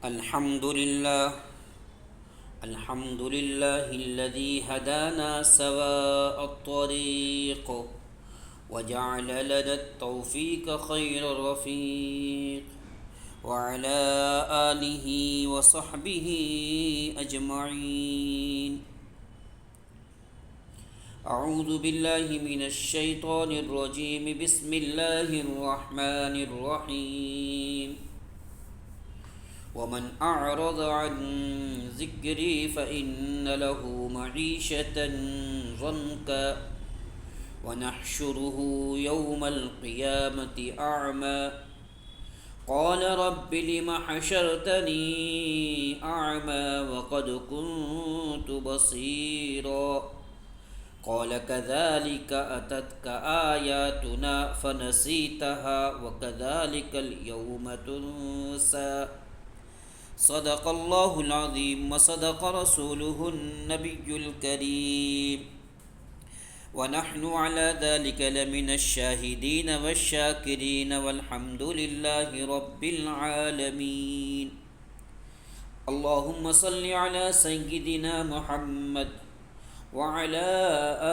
الحمد لله الحمد لله الذي هدانا سواء الطريق وجعل لنا التوفيق خير الرفيق وعلى آله وصحبه أجمعين. أعوذ بالله من الشيطان الرجيم. بسم الله الرحمن الرحيم. ومن أعرض عن ذكري فإن له معيشة ضنكا ونحشره يوم القيامة أعمى قال رب لم حشرتني أعمى وقد كنت بصيرا قال كذلك أتتك آياتنا فنسيتها وكذلك اليوم تنسى. صدق الله العظيم وصدق رسوله النبي الكريم ونحن على ذلك لمن الشاهدين والشاكرين والحمد لله رب العالمين. اللهم صل على سيدنا محمد وعلى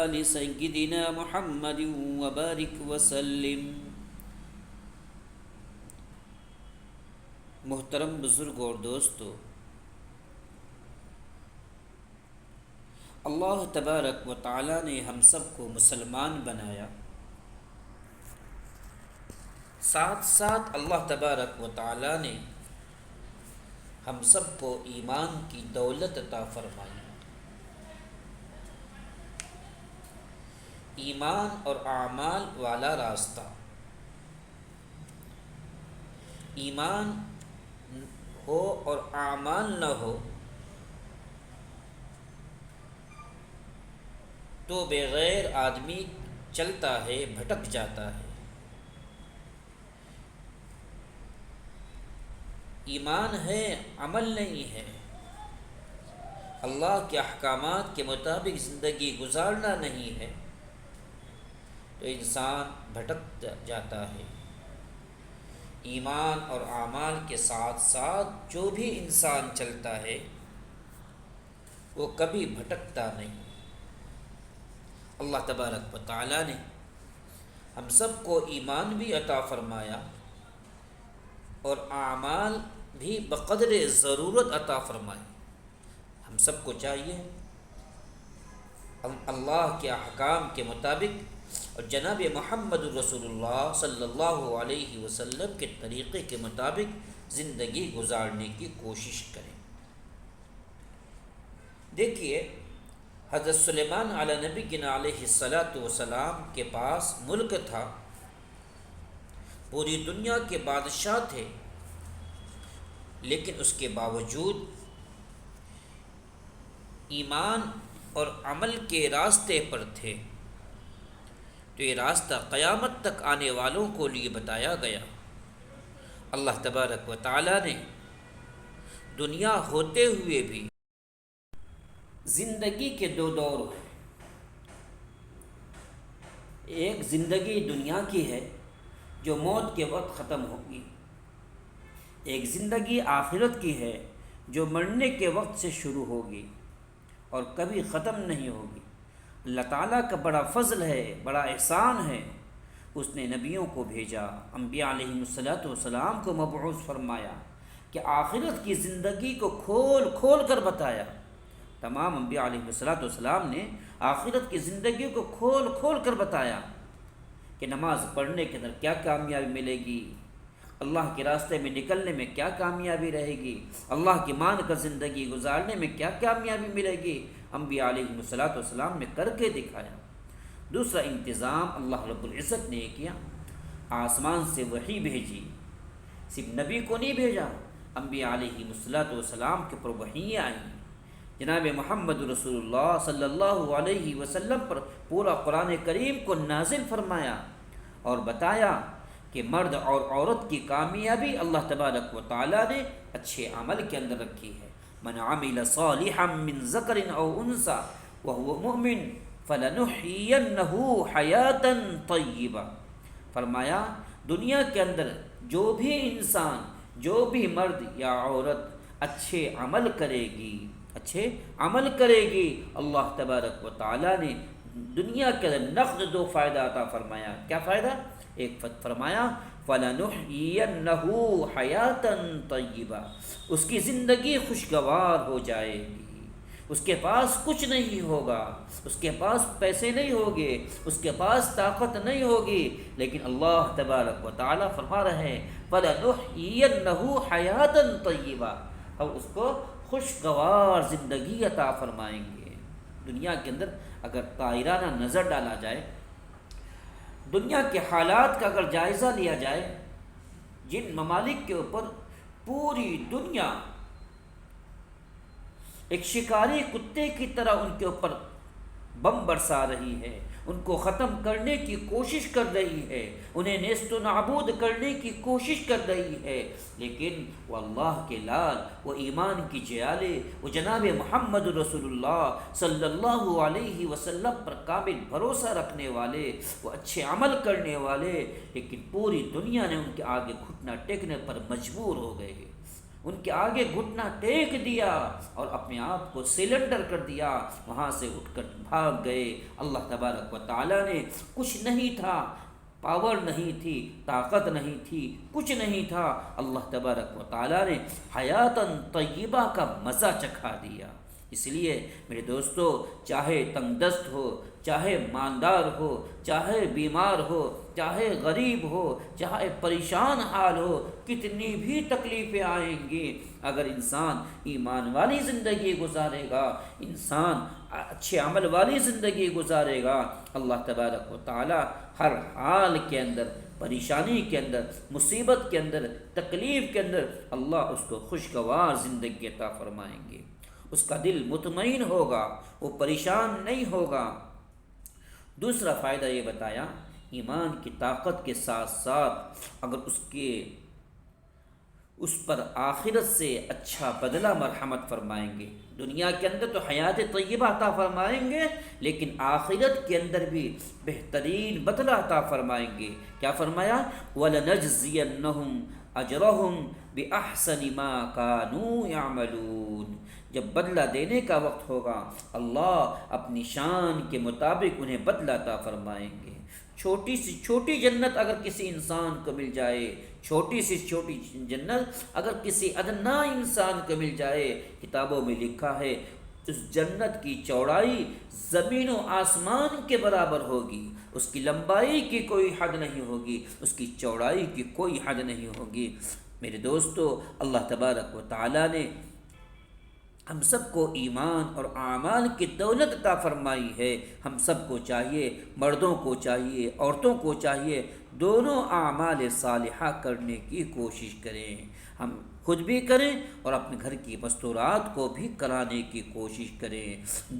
آل سيدنا محمد وبارك وسلم. محترم بزرگ اور دوستو، اللہ تبارک و تعالی نے ہم سب کو مسلمان بنایا، ساتھ ساتھ اللہ تبارک و تعالی نے ہم سب کو ایمان کی دولت عطا فرمائی. ایمان اور اعمال والا راستہ. ایمان ہو اور اعمال نہ ہو تو بغیر آدمی چلتا ہے، بھٹک جاتا ہے. ایمان ہے، عمل نہیں ہے. اللہ کے احکامات کے مطابق زندگی گزارنا نہیں ہے تو انسان بھٹک جاتا ہے. ایمان اور اعمال کے ساتھ ساتھ جو بھی انسان چلتا ہے وہ کبھی بھٹکتا نہیں. اللہ تبارک و تعالی نے ہم سب کو ایمان بھی عطا فرمایا اور اعمال بھی بقدر ضرورت عطا فرمائے. ہم سب کو چاہیے اللہ کے احکام کے مطابق اور جناب محمد رسول اللہ صلی اللہ علیہ وسلم کے طریقے کے مطابق زندگی گزارنے کی کوشش کریں. دیکھیے، حضرت سلیمان علی نبی علیہ الصلاۃ والسلام کے پاس ملک تھا، پوری دنیا کے بادشاہ تھے، لیکن اس کے باوجود ایمان اور عمل کے راستے پر تھے. تو یہ راستہ قیامت تک آنے والوں کو لیے بتایا گیا. اللہ تبارک و تعالی نے دنیا ہوتے ہوئے بھی زندگی کے دو دور ہیں. ایک زندگی دنیا کی ہے جو موت کے وقت ختم ہوگی. ایک زندگی آخرت کی ہے جو مرنے کے وقت سے شروع ہوگی اور کبھی ختم نہیں ہوگی. اللہ تعالیٰ کا بڑا فضل ہے، بڑا احسان ہے، اس نے نبیوں کو بھیجا، انبیاء علیہ السلام کو مبعوث فرمایا کہ آخرت کی زندگی کو کھول کھول کر بتایا. تمام انبیاء علیہ السلام نے آخرت کی زندگی کو کھول کھول کر بتایا کہ نماز پڑھنے کے اندر کیا کامیابی ملے گی، اللہ کے راستے میں نکلنے میں کیا کامیابی رہے گی، اللہ کی مان کر زندگی گزارنے میں کیا کامیابی ملے گی. انبیاء علیہ السلام نے کر کے دکھایا. دوسرا انتظام اللہ رب العزت نے کیا، آسمان سے وحی بھیجی. صرف نبی کو نہیں بھیجا، انبیاء علیہ السلام کے پر وحیاں آئیں. جناب محمد رسول اللہ صلی اللہ علیہ وسلم پر پورا قرآن کریم کو نازل فرمایا اور بتایا کہ مرد اور عورت کی کامیابی اللہ تبارک و تعالی نے اچھے عمل کے اندر رکھی ہے. من عمل صالحا من ذکر او انثى وهو مؤمن فَلَنُحْيِيَنَّهُ حَيَاتًا طَيِّبًا. فرمایا دنیا کے اندر جو بھی انسان، جو بھی مرد یا عورت اچھے عمل کرے گی، اچھے عمل کرے گی، اللہ تبارک و تعالیٰ نے دنیا کے اندر نقد دو فائدہ عطا فرمایا۔ کیا فائدہ؟ ایک فرمایا فَلَنُحْيِيَنَّهُ حَيَاتًا طَيِّبَةً، اس کی زندگی خوشگوار ہو جائے گی۔ اس کے پاس کچھ نہیں ہوگا، اس کے پاس پیسے نہیں ہوگے، اس کے پاس طاقت نہیں ہوگی، لیکن اللہ تبارک و تعالیٰ فرما رہے ہیں فَلَنُحْيِيَنَّهُ حَيَاتًا طَيِّبَةً، ہم اس کو خوشگوار زندگی عطا فرمائیں گے۔ دنیا کے اندر اگر طائرانہ نظر ڈالا جائے، دنیا کے حالات کا اگر جائزہ لیا جائے، جن ممالک کے اوپر پوری دنیا ایک شکاری کتے کی طرح ان کے اوپر بم برسا رہی ہے، ان کو ختم کرنے کی کوشش کر رہی ہے، انہیں نیست و نابود کرنے کی کوشش کر رہی ہے، لیکن وہ اللہ کے لال، وہ ایمان کی جیالے، وہ جناب محمد رسول اللہ صلی اللہ علیہ وسلم پر کامل بھروسہ رکھنے والے، وہ اچھے عمل کرنے والے، لیکن پوری دنیا نے ان کے آگے گھٹنا ٹیکنے پر مجبور ہو گئے، ان کے آگے گھٹنا ٹیک دیا اور اپنے آپ کو سیلنڈر کر دیا، وہاں سے اٹھ کر بھاگ گئے۔ اللہ تبارک و تعالیٰ نے کچھ نہیں تھا، پاور نہیں تھی، طاقت نہیں تھی، کچھ نہیں تھا، اللہ تبارک و تعالیٰ نے حیاتاً طیبہ کا مزہ چکھا دیا۔ اس لیے میرے دوستو، چاہے تنگ دست ہو، چاہے مالدار ہو، چاہے بیمار ہو، چاہے غریب ہو، چاہے پریشان حال ہو، کتنی بھی تکلیفیں آئیں گی، اگر انسان ایمان والی زندگی گزارے گا، انسان اچھے عمل والی زندگی گزارے گا، اللہ تبارک و تعالی ہر حال کے اندر، پریشانی کے اندر، مصیبت کے اندر، تکلیف کے اندر اللہ اس کو خوشگوار زندگی عطا فرمائیں گے۔ اس کا دل مطمئن ہوگا، وہ پریشان نہیں ہوگا۔ دوسرا فائدہ یہ بتایا، ایمان کی طاقت کے ساتھ ساتھ اگر اس پر آخرت سے اچھا بدلہ مرحمت فرمائیں گے۔ دنیا کے اندر تو حیات طیبہ عطا فرمائیں گے، لیکن آخرت کے اندر بھی بہترین بدلہ عطا فرمائیں گے۔ کیا فرمایا؟ وَلَنَجْزِيَنَّهُمْ أَجْرَهُمْ بِأَحْسَنِ مَا كَانُوا يَعْمَلُونَ، جب بدلہ دینے کا وقت ہوگا، اللہ اپنی شان کے مطابق انہیں بدلہ عطا فرمائیں گے۔ چھوٹی سی چھوٹی جنت اگر کسی انسان کو مل جائے، چھوٹی سی چھوٹی جنت اگر کسی ادنا انسان کو مل جائے، کتابوں میں لکھا ہے اس جنت کی چوڑائی زمین و آسمان کے برابر ہوگی، اس کی لمبائی کی کوئی حد نہیں ہوگی، اس کی چوڑائی کی کوئی حد نہیں ہوگی۔ میرے دوستو، اللہ تبارک و تعالیٰ نے ہم سب کو ایمان اور اعمال کی دولت عطا فرمائی ہے۔ ہم سب کو چاہیے، مردوں کو چاہیے، عورتوں کو چاہیے، دونوں اعمال صالحہ کرنے کی کوشش کریں۔ ہم خود بھی کریں اور اپنے گھر کی مستورات کو بھی کرانے کی کوشش کریں۔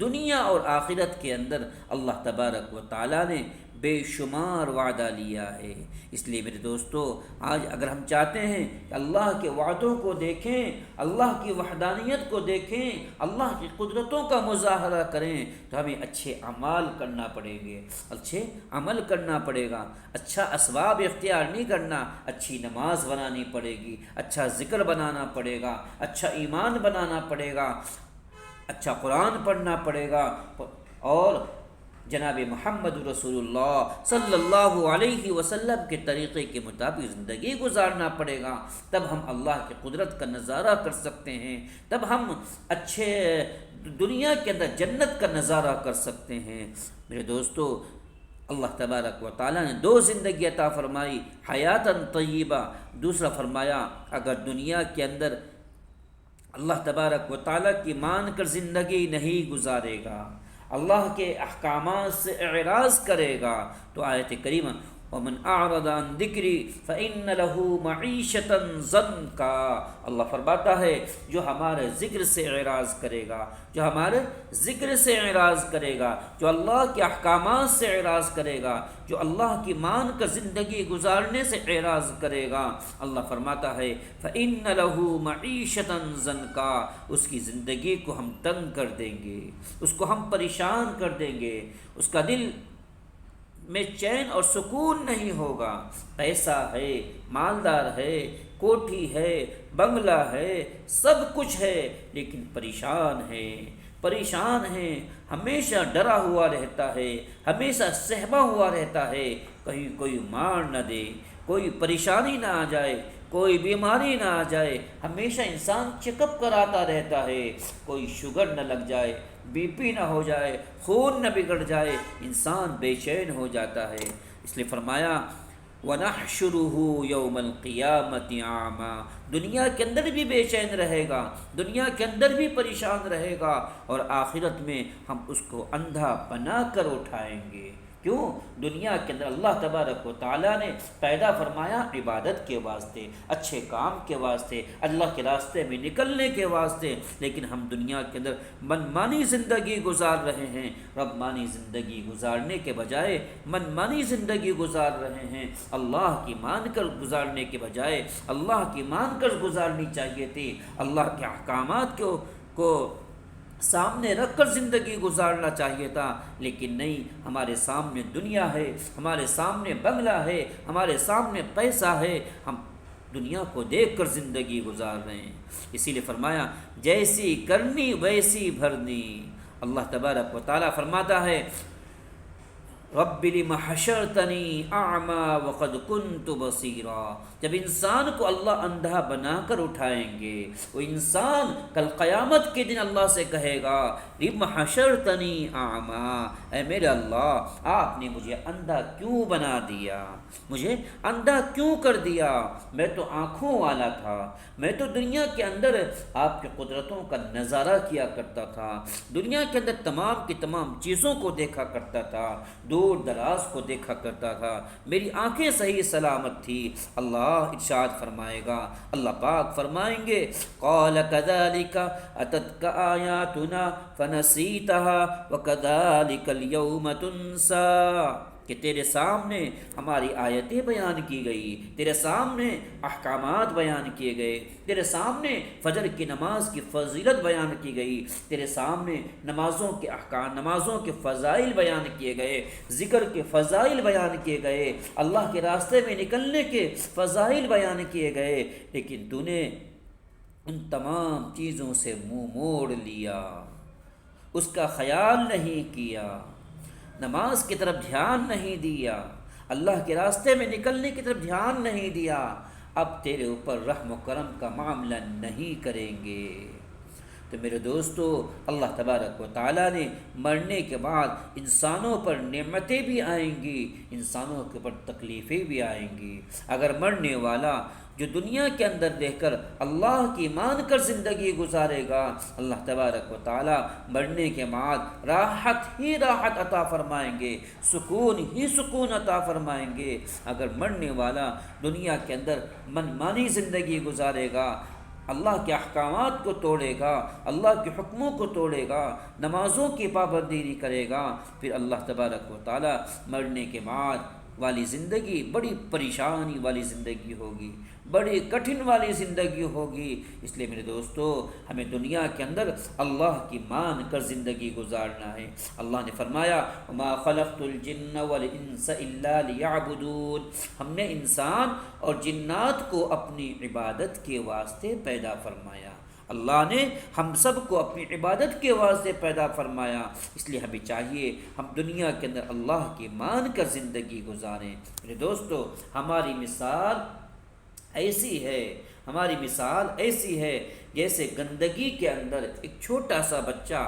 دنیا اور آخرت کے اندر اللہ تبارک و تعالیٰ نے بے شمار وعدہ لیا ہے۔ اس لیے میرے دوستو، آج اگر ہم چاہتے ہیں کہ اللہ کے وعدوں کو دیکھیں، اللہ کی وحدانیت کو دیکھیں، اللہ کی قدرتوں کا مظاہرہ کریں، تو ہمیں اچھے اعمال کرنا پڑیں گے، اچھے عمل کرنا پڑے گا۔ اچھا اسباب اختیار نہیں کرنا، اچھی نماز بنانی پڑے گی، اچھا ذکر بنانا پڑے گا، اچھا ایمان بنانا پڑے گا، اچھا قرآن پڑھنا پڑے گا، اور جناب محمد رسول اللہ صلی اللہ علیہ وسلم کے طریقے کے مطابق زندگی گزارنا پڑے گا۔ تب ہم اللہ کی قدرت کا نظارہ کر سکتے ہیں، تب ہم اچھے دنیا کے اندر جنت کا نظارہ کر سکتے ہیں۔ میرے دوستو، اللہ تبارک و تعالیٰ نے دو زندگی عطا فرمائی، حیاتاً طیبہ۔ دوسرا فرمایا، اگر دنیا کے اندر اللہ تبارک و تعالیٰ کی مان کر زندگی نہیں گزارے گا، اللہ کے احکامات سے اعراض کرے گا، تو آیت کریمہ وَمَنْ أَعْرَضَ عَنْ ذِكْرِي فَإِنَّ لَهُ مَعِيشَةً ضَنْكًا، اللہ فرماتا ہے جو ہمارے ذکر سے اعراض کرے گا، جو ہمارے ذکر سے اعراض کرے گا، جو اللہ کے احکامات سے اعراض کرے گا، جو اللہ کی مان کا زندگی گزارنے سے اعراض کرے گا، اللہ فرماتا ہے فَإِنَّ لَهُ مَعِيشَةً ضَنْكًا، اس کی زندگی کو ہم تنگ کر دیں گے، اس کو ہم پریشان کر دیں گے، اس کا دل میں چین اور سکون نہیں ہوگا۔ پیسہ ہے، مالدار ہے، کوٹھی ہے، بنگلہ ہے، سب کچھ ہے، لیکن پریشان ہے، پریشان ہے، ہمیشہ ڈرا ہوا رہتا ہے، ہمیشہ سہما ہوا رہتا ہے، کہیں کوئی مار نہ دے، کوئی پریشانی نہ آ جائے، کوئی بیماری نہ آ جائے، ہمیشہ انسان چیک اپ کراتا رہتا ہے، کوئی شوگر نہ لگ جائے، بی پی نہ ہو جائے، خون نہ بگڑ جائے، انسان بے چین ہو جاتا ہے۔ اس لیے فرمایا وَنَحْشُرُهُ يَوْمَ الْقِيَامَةِ أَعْمَى، دنیا کے اندر بھی بے چین رہے گا، دنیا کے اندر بھی پریشان رہے گا، اور آخرت میں ہم اس کو اندھا بنا کر اٹھائیں گے۔ کیوں؟ دنیا کے اندر اللہ تبارک و تعالیٰ نے پیدا فرمایا عبادت کے واسطے، اچھے کام کے واسطے، اللہ کے راستے میں نکلنے کے واسطے، لیکن ہم دنیا کے اندر من مانی زندگی گزار رہے ہیں۔ رب مانی زندگی گزارنے کے بجائے من مانی زندگی گزار رہے ہیں، اللہ کی مان کر گزارنے کے بجائے اللہ کی مان کر گزارنی چاہیے تھی، اللہ کے احکامات کو سامنے رکھ کر زندگی گزارنا چاہیے تھا، لیکن نہیں، ہمارے سامنے دنیا ہے، ہمارے سامنے بنگلہ ہے، ہمارے سامنے پیسہ ہے، ہم دنیا کو دیکھ کر زندگی گزار رہے ہیں۔ اسی لیے فرمایا جیسی کرنی ویسی بھرنی۔ اللہ تبارک و تعالیٰ فرماتا ہے رب لم حشرتنی اعمی وقد کنت بصیرا، جب انسان کو اللہ اندھا بنا کر اٹھائیں گے، وہ انسان کل قیامت کے دن اللہ سے کہے گا لم حشرتنی اعمی، اے میرے اللہ آپ نے مجھے اندھا کیوں بنا دیا، مجھے اندھا کیوں کر دیا، میں تو آنکھوں والا تھا، میں تو دنیا کے اندر آپ کی قدرتوں کا نظارہ کیا کرتا تھا، دنیا کے اندر تمام کی تمام چیزوں کو دیکھا کرتا تھا، دور دراز کو دیکھا کرتا تھا، میری آنکھیں صحیح سلامت تھی۔ اللہ ارشاد فرمائے گا، اللہ پاک فرمائیں گے قال كذلك اتتك آیاتنا فنسیتها وكذلك اليوم تنسى، کہ تیرے سامنے ہماری آیتیں بیان کی گئی، تیرے سامنے احکامات بیان کیے گئے، تیرے سامنے فجر کی نماز کی فضیلت بیان کی گئی، تیرے سامنے نمازوں کے احکام، نمازوں کے فضائل بیان کیے گئے، ذکر کے فضائل بیان کیے گئے، اللہ کے راستے میں نکلنے کے فضائل بیان کیے گئے، لیکن تو نے ان تمام چیزوں سے منہ موڑ لیا، اس کا خیال نہیں کیا، نماز کی طرف دھیان نہیں دیا، اللہ کے راستے میں نکلنے کی طرف دھیان نہیں دیا، اب تیرے اوپر رحم و کرم کا معاملہ نہیں کریں گے۔ تو میرے دوستو، اللہ تبارک و تعالیٰ نے مرنے کے بعد انسانوں پر نعمتیں بھی آئیں گی، انسانوں کے اوپر تکلیفیں بھی آئیں گی۔ اگر مرنے والا جو دنیا کے اندر رہ کر اللہ کی مان کر زندگی گزارے گا، اللہ تبارک و تعالیٰ مرنے کے بعد راحت ہی راحت عطا فرمائیں گے، سکون ہی سکون عطا فرمائیں گے۔ اگر مرنے والا دنیا کے اندر من مانی زندگی گزارے گا، اللہ کے احکامات کو توڑے گا، اللہ کے حکموں کو توڑے گا، نمازوں کی پابندی نہیں کرے گا، پھر اللہ تبارک و تعالیٰ مرنے کے بعد والی زندگی بڑی پریشانی والی زندگی ہوگی، بڑی کٹھن والی زندگی ہوگی۔ اس لیے میرے دوستو، ہمیں دنیا کے اندر اللہ کی مان کر زندگی گزارنا ہے۔ اللہ نے فرمایا وَمَا خَلَقْتُ الْجِنَّ وَالْإِنسَ إِلَّا لِيَعْبُدُونَ، ہم نے انسان اور جنات کو اپنی عبادت کے واسطے پیدا فرمایا۔ اللہ نے ہم سب کو اپنی عبادت کے واسطے پیدا فرمایا، اس لیے ہمیں چاہیے ہم دنیا کے اندر اللہ کی مان کر زندگی گزاریں۔ میرے دوستو، ہماری مثال ایسی ہے، ہماری مثال ایسی ہے جیسے گندگی کے اندر ایک چھوٹا سا بچہ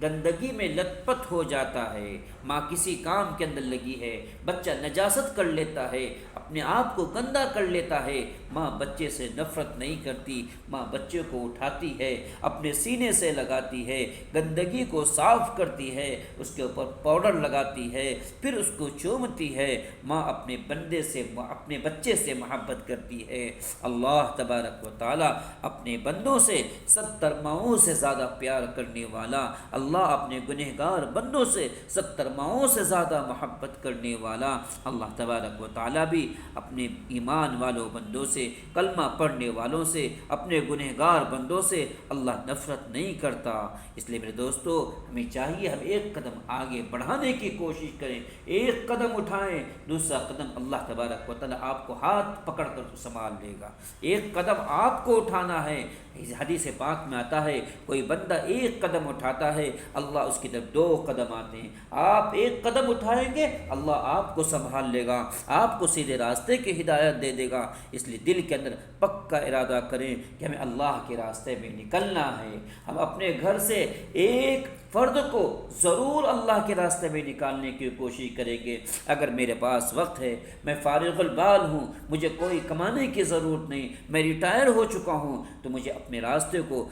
گندگی میں لت پت ہو جاتا ہے، ماں کسی کام کے اندر لگی ہے، بچہ نجاست کر لیتا ہے، اپنے آپ کو گندا کر لیتا ہے، ماں بچے سے نفرت نہیں کرتی، ماں بچے کو اٹھاتی ہے، اپنے سینے سے لگاتی ہے، گندگی کو صاف کرتی ہے، اس کے اوپر پاؤڈر لگاتی ہے، پھر اس کو چومتی ہے۔ ماں اپنے اپنے بچے سے محبت کرتی ہے۔ اللہ تبارک و تعالیٰ اپنے بندوں سے 70 ماؤں سے زیادہ پیار کرنے والا، اللہ اپنے گنہگار بندوں سے 70 ماؤں سے زیادہ محبت کرنے والا، اللہ تبارک و تعالیٰ بھی اپنے ایمان والوں بندوں سے سے، کلمہ پڑھنے والوں سے، اپنے گنہگار بندوں سے اللہ نفرت نہیں کرتا۔ اس لیے میرے دوستو، ہمیں چاہیے ہم ایک قدم آگے بڑھانے کی کوشش کریں، ایک قدم اٹھائیں، دوسرا قدم اللہ تبارک و تعالیٰ آپ کو ہاتھ پکڑ کر سنبھال لے گا۔ ایک قدم آپ کو اٹھانا ہے۔ حدیث پاک میں آتا ہے، کوئی بندہ ایک قدم اٹھاتا ہے، اللہ اس کی طرف 2 قدم آتے ہیں۔ آپ ایک قدم اٹھائیں گے، اللہ آپ کو سنبھال لے گا، آپ کو سیدھے راستے کی ہدایت دے دے گا۔ اس لیے دل کے اندر پکا ارادہ کریں کہ ہمیں اللہ کے راستے میں نکلنا ہے۔ ہم اپنے گھر سے ایک فرد کو ضرور اللہ کے راستے میں نکالنے کی کوشش کریں گے۔ اگر میرے پاس وقت ہے، میں فارغ البال ہوں، مجھے کوئی کمانے کی ضرورت نہیں، میں ریٹائر ہو چکا ہوں، تو مجھے اپنے راستے کو،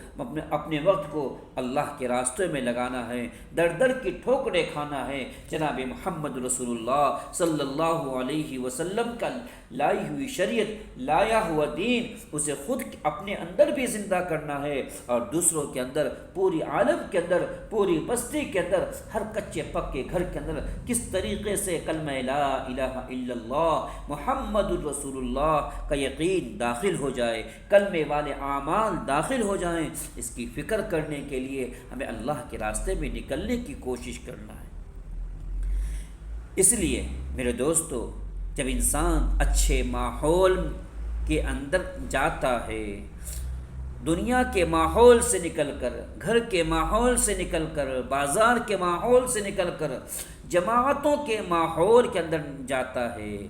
اپنے وقت کو اللہ کے راستے میں لگانا ہے، در در کی ٹھوکریں کھانا ہے۔ جناب محمد رسول اللہ صلی اللہ علیہ وسلم کا لائی ہوئی شریعت، لایا ہوا دین، اسے خود اپنے اندر بھی زندہ کرنا ہے اور دوسروں کے اندر، پوری عالم کے اندر، پوری بستی کے اندر، ہر کچے پکے گھر کے اندر کس طریقے سے کلمہ لا الہ الا اللہ محمد الرسول اللہ کا یقین داخل ہو جائے، کلمے والے اعمال داخل ہو جائیں، اس کی فکر کرنے کے لیے ہمیں اللہ کے راستے میں نکلنے کی کوشش کرنا ہے۔ اس لیے میرے دوستو، جب انسان اچھے ماحول کے اندر جاتا ہے، دنیا کے ماحول سے نکل کر، گھر کے ماحول سے نکل کر، بازار کے ماحول سے نکل کر جماعتوں کے ماحول کے اندر جاتا ہے،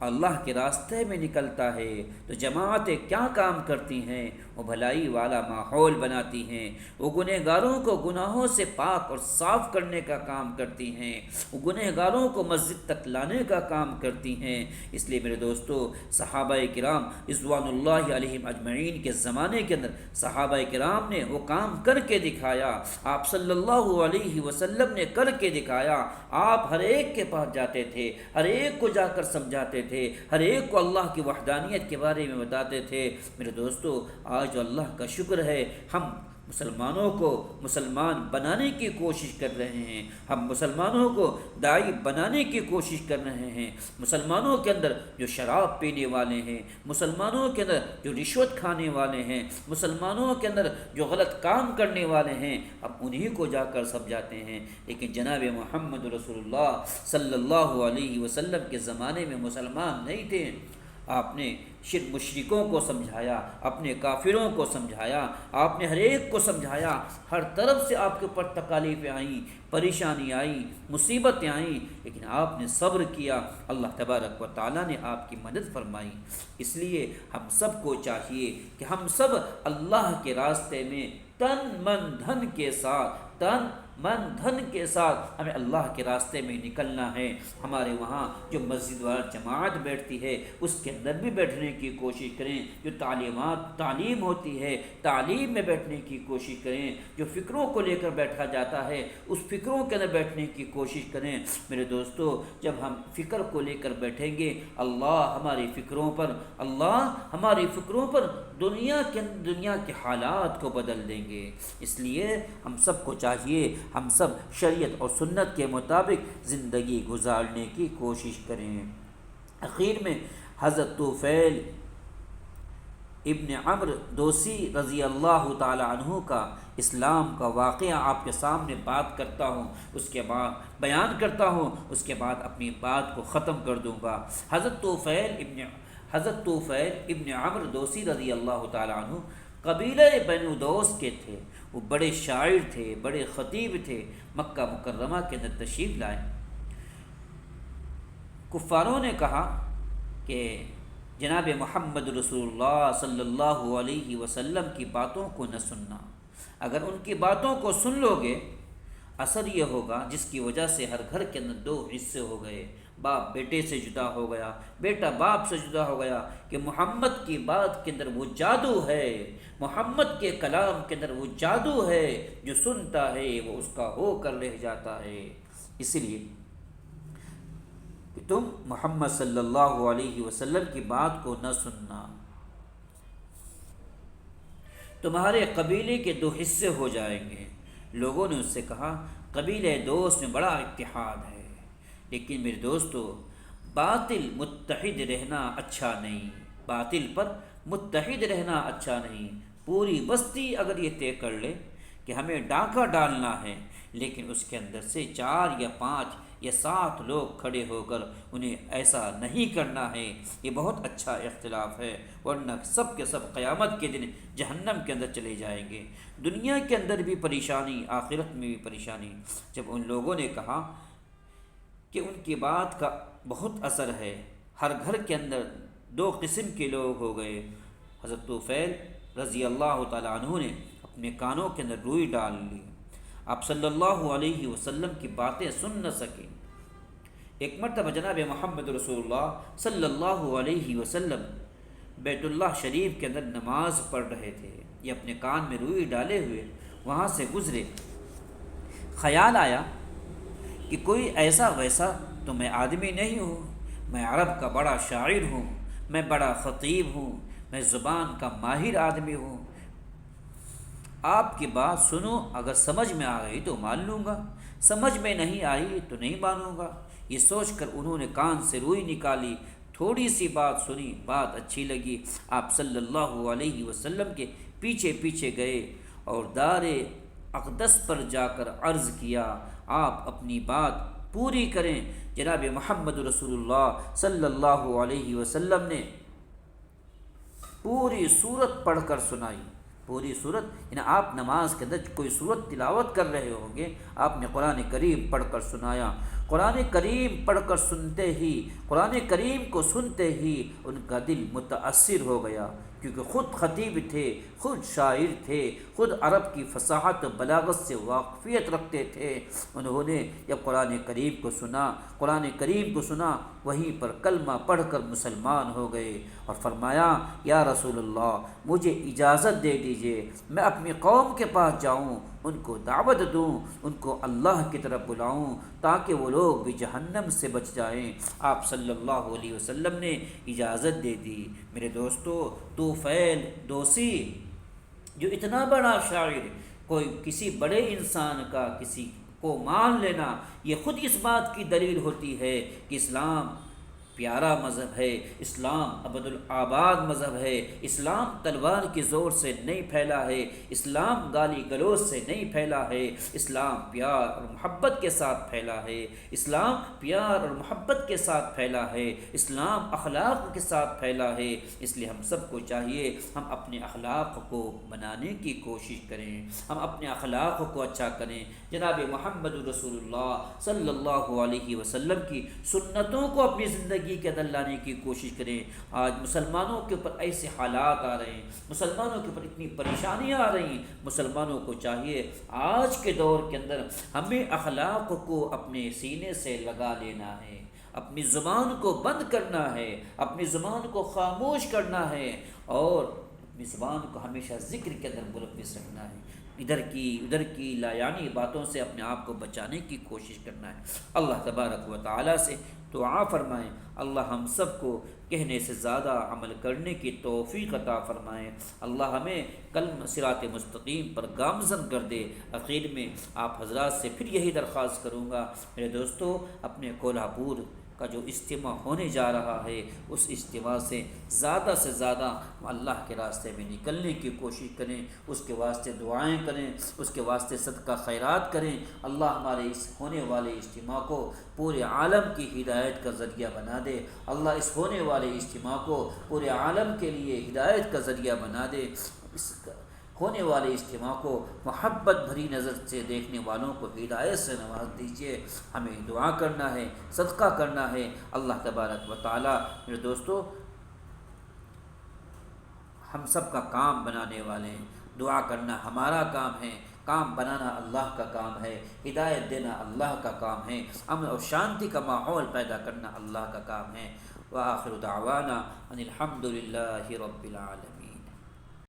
اللہ کے راستے میں نکلتا ہے، تو جماعتیں کیا کام کرتی ہیں؟ وہ بھلائی والا ماحول بناتی ہیں، وہ گنہگاروں کو گناہوں سے پاک اور صاف کرنے کا کام کرتی ہیں، وہ گنہگاروں کو مسجد تک لانے کا کام کرتی ہیں۔ اس لیے میرے دوستو، صحابہ کرام رضوان اللہ علیہم اجمعین کے زمانے کے اندر صحابہ کرام نے وہ کام کر کے دکھایا، آپ صلی اللہ علیہ وسلم نے کر کے دکھایا۔ آپ ہر ایک کے پاس جاتے تھے، ہر ایک کو جا کر سمجھاتے تھے، ہر ایک کو اللہ کی وحدانیت کے بارے میں بتاتے تھے۔ میرے دوستو، آج جو اللہ کا شکر ہے، ہم مسلمانوں کو مسلمان بنانے کی کوشش کر رہے ہیں، ہم مسلمانوں کو داعی بنانے کی کوشش کر رہے ہیں۔ مسلمانوں کے اندر جو شراب پینے والے ہیں، مسلمانوں کے اندر جو رشوت کھانے والے ہیں، مسلمانوں کے اندر جو غلط کام کرنے والے ہیں، اب انہی کو جا کر سمجھاتے ہیں۔ لیکن جناب محمد رسول اللہ صلی اللہ علیہ وسلم کے زمانے میں مسلمان نہیں تھے۔ آپ نے مشرکوں کو سمجھایا، اپنے کافروں کو سمجھایا، آپ نے ہر ایک کو سمجھایا، ہر طرف سے آپ کے اوپر تکالیفیں آئیں، پریشانی آئی، مصیبتیں آئیں، لیکن آپ نے صبر کیا، اللہ تبارک و تعالیٰ نے آپ کی مدد فرمائی۔ اس لیے ہم سب کو چاہیے کہ ہم سب اللہ کے راستے میں تن من دھن کے ساتھ ہمیں اللہ کے راستے میں نکلنا ہے۔ ہمارے وہاں جو مسجد وال جماعت بیٹھتی ہے، اس کے اندر بھی بیٹھنے کی کوشش کریں، جو تعلیم ہوتی ہے، تعلیم میں بیٹھنے کی کوشش کریں، جو فکروں کو لے کر بیٹھا جاتا ہے، اس فکروں کے اندر بیٹھنے کی کوشش کریں۔ میرے دوستو، جب ہم فکر کو لے کر بیٹھیں گے، اللہ ہماری فکروں پر دنیا کے حالات کو بدل دیں گے۔ اس لیے ہم سب کو چاہیے، ہم سب شریعت اور سنت کے مطابق زندگی گزارنے کی کوشش کریں۔ اخیر میں حضرت طفیل ابن عمرو دوسی رضی اللہ تعالی عنہ کا اسلام کا واقعہ آپ کے سامنے بیان کرتا ہوں، اس کے بعد اپنی بات کو ختم کر دوں گا۔ حضرت طفیل ابن عمرو دوسی رضی اللہ تعالی عنہ قبیلہ بنو دوس کے تھے، وہ بڑے شاعر تھے، بڑے خطیب تھے، مکہ مکرمہ کے اندر تشریف لائے۔ کفاروں نے کہا کہ جناب محمد رسول اللہ صلی اللہ علیہ وسلم کی باتوں کو نہ سننا، اگر ان کی باتوں کو سن لو گے اثر یہ ہوگا جس کی وجہ سے ہر گھر کے اندر 2 حصے ہو گئے، باپ بیٹے سے جدا ہو گیا، بیٹا باپ سے جدا ہو گیا، کہ محمد کی بات کے اندر وہ جادو ہے، محمد کے کلام کے اندر وہ جادو ہے، جو سنتا ہے وہ اس کا ہو کر رہ جاتا ہے۔ اسی لیے کہ تم محمد صلی اللہ علیہ وسلم کی بات کو نہ سننا، تمہارے قبیلے کے 2 حصے ہو جائیں گے۔ لوگوں نے اس سے کہا، قبیلہ دوست میں بڑا اتحاد ہے، لیکن میرے دوستو، باطل متحد رہنا اچھا نہیں، باطل پر متحد رہنا اچھا نہیں۔ پوری بستی اگر یہ طے کر لے کہ ہمیں ڈاکہ ڈالنا ہے، لیکن اس کے اندر سے 4 یا 5 یا 7 لوگ کھڑے ہو کر انہیں ایسا نہیں کرنا ہے، یہ بہت اچھا اختلاف ہے، ورنہ سب کے سب قیامت کے دن جہنم کے اندر چلے جائیں گے۔ دنیا کے اندر بھی پریشانی، آخرت میں بھی پریشانی۔ جب ان لوگوں نے کہا کہ ان کی بات کا بہت اثر ہے، ہر گھر کے اندر 2 قسم کے لوگ ہو گئے۔ حضرت طفیل رضی اللہ تعالیٰ عنہ نے اپنے کانوں کے اندر روئی ڈال لی، آپ صلی اللہ علیہ وسلم کی باتیں سن نہ سکے۔ ایک مرتبہ جناب محمد رسول اللہ صلی اللہ علیہ وسلم بیت اللہ شریف کے اندر نماز پڑھ رہے تھے، یہ اپنے کان میں روئی ڈالے ہوئے وہاں سے گزرے۔ خیال آیا کہ کوئی ایسا ویسا تو میں آدمی نہیں ہوں، میں عرب کا بڑا شاعر ہوں، میں بڑا خطیب ہوں، میں زبان کا ماہر آدمی ہوں، آپ کی بات سنوں، اگر سمجھ میں آ گئی تو مان لوں گا، سمجھ میں نہیں آئی تو نہیں مانوں گا۔ یہ سوچ کر انہوں نے کان سے روئی نکالی، تھوڑی سی بات سنی، بات اچھی لگی، آپ صلی اللہ علیہ وسلم کے پیچھے پیچھے گئے اور دار اقدس پر جا کر عرض کیا، آپ اپنی بات پوری کریں۔ جناب محمد رسول اللہ صلی اللہ علیہ وسلم نے پوری صورت پڑھ کر سنائی۔ پوری صورت یعنی آپ نماز کے اندر کوئی صورت تلاوت کر رہے ہوں گے، آپ نے قرآن کریم پڑھ کر سنایا۔ قرآن کریم پڑھ کر سنتے ہی، قرآن کریم کو سنتے ہی ان کا دل متاثر ہو گیا، کیونکہ خود خطیب تھے، خود شاعر تھے، خود عرب کی فصاحت و بلاغت سے واقفیت رکھتے تھے۔ انہوں نے جب قرآن کریم کو سنا، قرآن کریم کو سنا، وہیں پر کلمہ پڑھ کر مسلمان ہو گئے اور فرمایا، یا رسول اللہ مجھے اجازت دے دیجئے، میں اپنی قوم کے پاس جاؤں، ان کو دعوت دوں، ان کو اللہ کی طرف بلاؤں تاکہ وہ لوگ بھی جہنم سے بچ جائیں۔ آپ صلی اللہ علیہ وسلم نے اجازت دے دی۔ میرے دوستو، طفیل دوسی جو اتنا بڑا شاعر، کوئی کسی بڑے انسان کا کسی کو مان لینا، یہ خود اس بات کی دلیل ہوتی ہے کہ اسلام پیارا مذہب ہے، اسلام ابد الآباد مذہب ہے، اسلام تلوار کے زور سے نہیں پھیلا ہے، اسلام گالی گلوچ سے نہیں پھیلا ہے، اسلام پیار اور محبت کے ساتھ پھیلا ہے، اسلام پیار اور محبت کے ساتھ پھیلا ہے، اسلام اخلاق کے ساتھ پھیلا ہے۔ اس لیے ہم سب کو چاہیے ہم اپنے اخلاق کو بنانے کی کوشش کریں، ہم اپنے اخلاق کو اچھا کریں، جناب محمد رسول اللہ صلی اللہ علیہ وسلم کی سنتوں کو اپنی زندگی کے اندر لانے کی کوشش کریں۔ آج مسلمانوں کے اوپر ایسے حالات آ رہے ہیں، مسلمانوں کے اوپر اتنی پریشانیاں آ رہی ہیں، مسلمانوں کو چاہیے آج کے دور کے اندر ہمیں اخلاق کو اپنے سینے سے لگا لینا ہے، اپنی زبان کو بند کرنا ہے، اپنی زبان کو خاموش کرنا ہے، اور اپنی زبان کو ہمیشہ ذکر کے اندر ملوث رکھنا ہے، ادھر کی لایانی باتوں سے اپنے آپ کو بچانے کی کوشش کرنا ہے۔ اللہ تبارک و تعالی سے دعا فرمائیں، اللہ ہم سب کو کہنے سے زیادہ عمل کرنے کی توفیق عطا فرمائیں، اللہ ہمیں کلم صراط مستقیم پر گامزن کر دے۔ آخر میں آپ حضرات سے پھر یہی درخواست کروں گا، میرے دوستو، اپنے کولہاپور کا جو اجتماع ہونے جا رہا ہے، اس اجتماع سے زیادہ اللہ کے راستے میں نکلنے کی کوشش کریں، اس کے واسطے دعائیں کریں، اس کے واسطے صدقہ خیرات کریں۔ اللہ ہمارے اس ہونے والے اجتماع کو پورے عالم کی ہدایت کا ذریعہ بنا دے، اللہ اس ہونے والے اجتماع کو پورے عالم کے لیے ہدایت کا ذریعہ بنا دے، اس ہونے والے اجتماع کو محبت بھری نظر سے دیکھنے والوں کو ہدایت سے نواز دیجیے۔ ہمیں دعا کرنا ہے، صدقہ کرنا ہے، اللہ تبارک و تعالی۔ میرے دوستو، ہم سب کا کام بنانے والے ہیں، دعا کرنا ہمارا کام ہے، کام بنانا اللہ کا کام ہے، ہدایت دینا اللہ کا کام ہے، امن اور شانتی کا ماحول پیدا کرنا اللہ کا کام ہے۔ وآخر دعوانا ان الحمد للہ رب العالمین۔